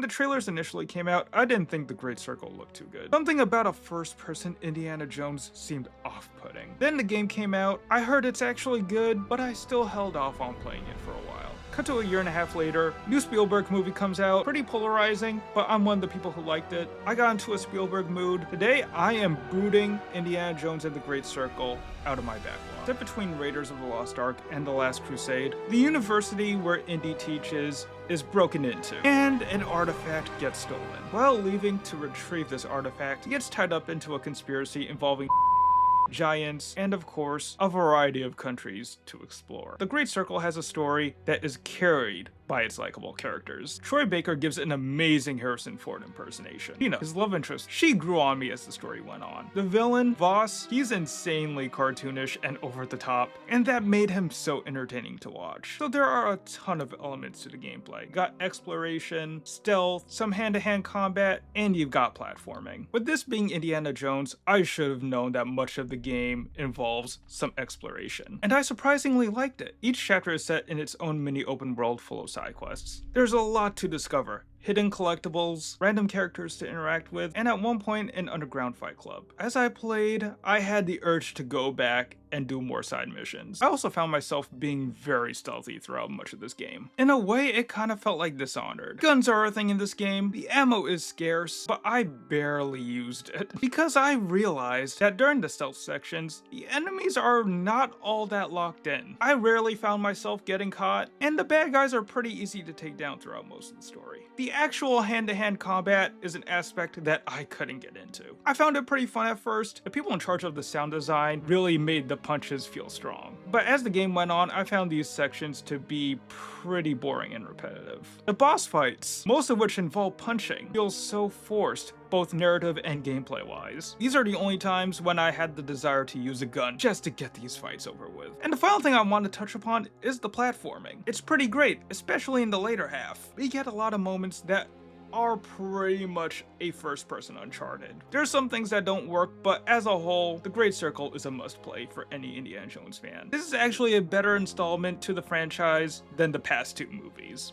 the trailers initially came out, I didn't think the Great Circle looked too good. Something about a first-person Indiana Jones seemed off-putting. Then the game came out, I heard it's actually good, but I still held off on playing it for a while. Cut to a year and a half later, new Spielberg movie comes out, pretty polarizing, but I'm one of the people who liked it. I got into a Spielberg mood. Today, I am booting Indiana Jones and the Great Circle out of my backlog. Set between Raiders of the Lost Ark and The Last Crusade, the university where Indy teaches is broken into, and an artifact gets stolen. While leaving to retrieve this artifact, he gets tied up into a conspiracy involving giants, and of course, a variety of countries to explore. The Great Circle has a story that is carried by its likable characters. Troy Baker gives an amazing Harrison Ford impersonation. Tina, his love interest, she grew on me as the story went on. The villain, Voss, he's insanely cartoonish and over the top, and that made him so entertaining to watch. So there are a ton of elements to the gameplay. You got exploration, stealth, some hand-to-hand combat, and you've got platforming. With this being Indiana Jones, I should have known that much of the game involves some exploration. And I surprisingly liked it. Each chapter is set in its own mini open world full of side quests. There's a lot to discover. Hidden collectibles, random characters to interact with, and at one point an underground fight club. As I played, I had the urge to go back and do more side missions. I also found myself being very stealthy throughout much of this game. In a way, it kind of felt like Dishonored. Guns are a thing in this game, the ammo is scarce, but I barely used it. Because I realized that during the stealth sections, the enemies are not all that locked in. I rarely found myself getting caught, and the bad guys are pretty easy to take down throughout most of the story. The actual hand-to-hand combat is an aspect that I couldn't get into. I found it pretty fun at first. The people in charge of the sound design really made the punches feel strong. But as the game went on, I found these sections to be pretty boring and repetitive. The boss fights, most of which involve punching, feel so forced, both narrative and gameplay wise. These are the only times when I had the desire to use a gun just to get these fights over with. And the final thing I want to touch upon is the platforming. It's pretty great, especially in the later half. We get a lot of moments that are pretty much a first-person Uncharted. There's some things that don't work, but as a whole, The Great Circle is a must-play for any Indiana Jones fan. This is actually a better installment to the franchise than the past two movies.